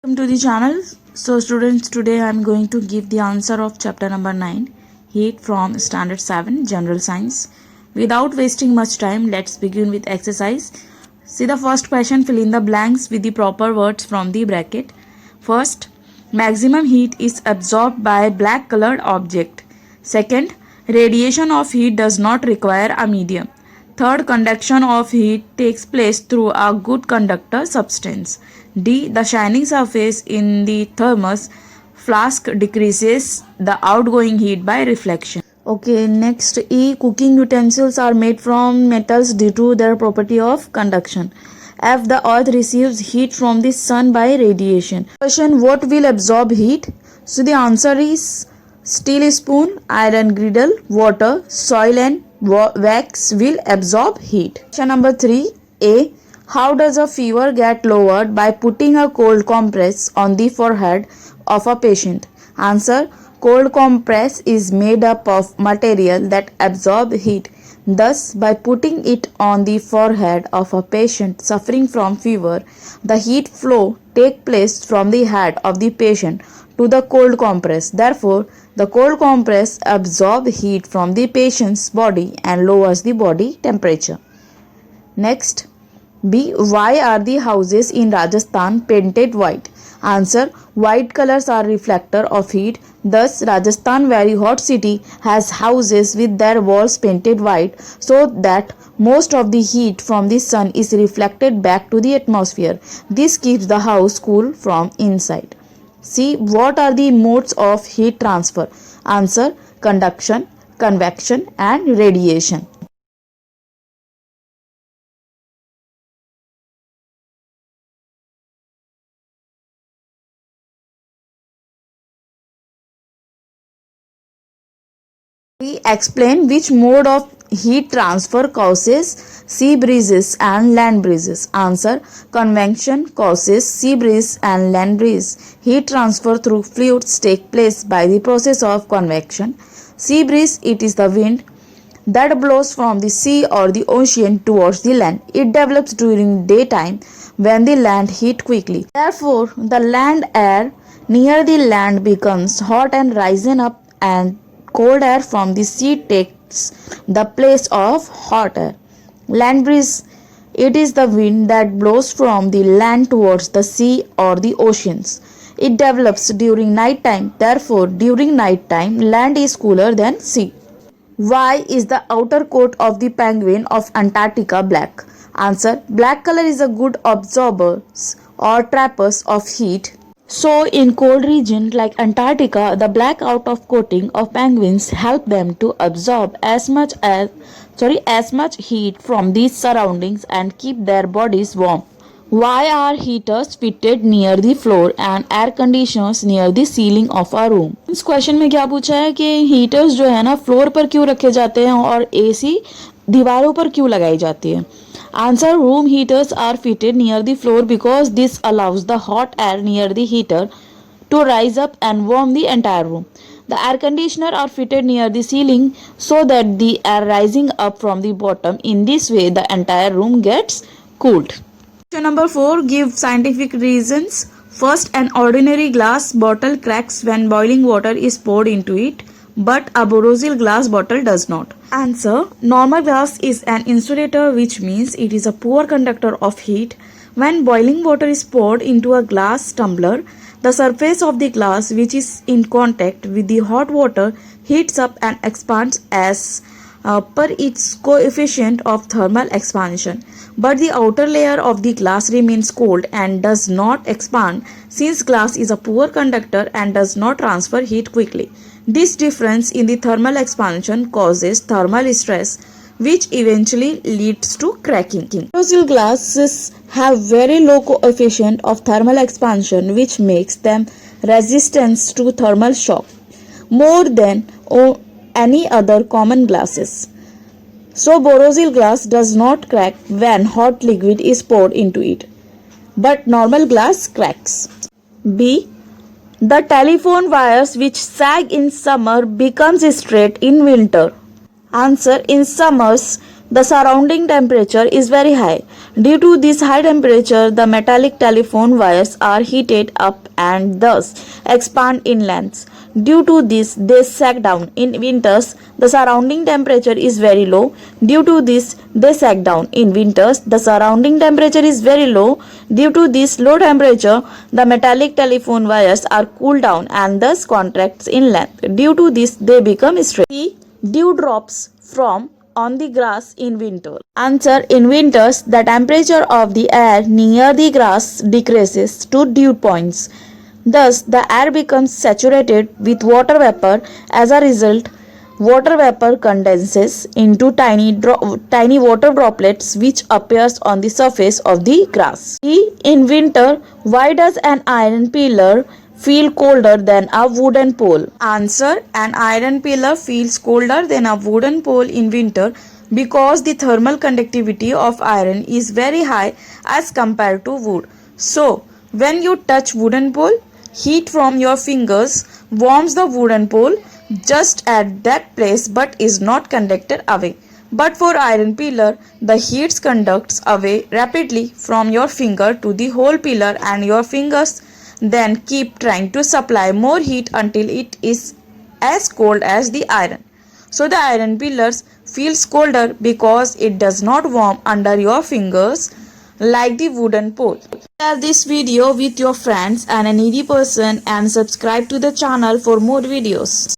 Welcome to the channel. So students, today I am going to give the answer of chapter number 9, Heat, from standard 7 General Science. Without wasting much time, let's begin with exercise. See the first question, fill in the blanks with the proper words from the bracket. First, maximum heat is absorbed by black colored object. Second, radiation of heat does not require a medium. Third, conduction of heat takes place through a good conductor substance. D. The shining surface in the thermos flask decreases the outgoing heat by reflection. Okay, next E. Cooking utensils are made from metals due to their property of conduction. F. The earth receives heat from the sun by radiation. Question, what will absorb heat? So the answer is steel spoon, iron griddle, water, soil and wax will absorb heat. Question number 3. A. How does a fever get lowered? By putting a cold compress on the forehead of a patient. Answer. Cold compress is made up of material that absorb heat. Thus, by putting it on the forehead of a patient suffering from fever, the heat flow takes place from the head of the patient to the cold compress. Therefore, the cold compress absorbs heat from the patient's body and lowers the body temperature. Next, B. Why are the houses in Rajasthan painted white? Answer. White colors are reflector of heat. Thus, Rajasthan, very hot city, has houses with their walls painted white so that most of the heat from the sun is reflected back to the atmosphere. This keeps the house cool from inside. See, what are the modes of heat transfer? Answer. Conduction, convection and radiation. We explain which mode of heat transfer causes sea breezes and land breezes. Answer. Convection causes sea breeze and land breeze. Heat transfer through fluids take place by the process of convection. Sea breeze, it is the wind that blows from the sea or the ocean towards the land. It develops during daytime when the land heat quickly. Therefore, the land air near the land becomes hot and rises up, and cold air from the sea takes the place of hot air. Land breeze, it is the wind that blows from the land towards the sea or the oceans. It develops during night time. Therefore, during night time, land is cooler than sea. Why is the outer coat of the penguin of Antarctica black? Answer. Black color is a good absorber or trapper of heat. So, in cold region like Antarctica, the black outer coating of penguins help them to absorb as much heat from these surroundings and keep their bodies warm. Why are heaters fitted near the floor and air conditioners near the ceiling of a room? इस question में क्या पूछा है कि heaters जो है ना floor पर क्यों रखे जाते हैं और एसी दीवारों पर क्यों लगाई जाती है? Answer. Room heaters are fitted near the floor because this allows the hot air near the heater to rise up and warm the entire room. The air conditioner are fitted near the ceiling so that the air rising up from the bottom. In this way, the entire room gets cooled. Question number 4. Give scientific reasons. First, an ordinary glass bottle cracks when boiling water is poured into it, but a Borosial glass bottle does not. Answer. Normal glass is an insulator, which means it is a poor conductor of heat. When boiling water is poured into a glass tumbler, the surface of the glass, which is in contact with the hot water, heats up and expands as per its coefficient of thermal expansion. But the outer layer of the glass remains cold and does not expand, since glass is a poor conductor and does not transfer heat quickly. This difference in the thermal expansion causes thermal stress, which eventually leads to cracking. Borosial glasses have very low coefficient of thermal expansion, which makes them resistant to thermal shock more than any other common glasses. So, Borosial glass does not crack when hot liquid is poured into it, but normal glass cracks. B. The telephone wires which sag in summer becomes straight in winter. Answer. In summers, the surrounding temperature is very high. Due to this high temperature, the metallic telephone wires are heated up and thus expand in length. Due to this, they sag down. In winters, the surrounding temperature is very low. Due to this, they sag down. In winters, the surrounding temperature is very low. Due to this low temperature, the metallic telephone wires are cooled down and thus contracts in length. Due to this, they become straight. Dewdrops from on the grass in winter. Answer: in winters, the temperature of the air near the grass decreases to dew points. Thus, the air becomes saturated with water vapor. As a result, water vapor condenses into tiny water droplets which appears on the surface of the grass. In winter, why does an iron pillar feel colder than a wooden pole? Answer: an iron pillar feels colder than a wooden pole in winter because the thermal conductivity of iron is very high as compared to wood. So, when you touch wooden pole, heat from your fingers warms the wooden pole just at that place but is not conducted away. But for iron pillar, the heat conducts away rapidly from your finger to the whole pillar and your fingers then keep trying to supply more heat until it is as cold as the iron. So the iron pillars feels colder because it does not warm under your fingers like the wooden pole. Share this video with your friends and a needy person and subscribe to the channel for more videos.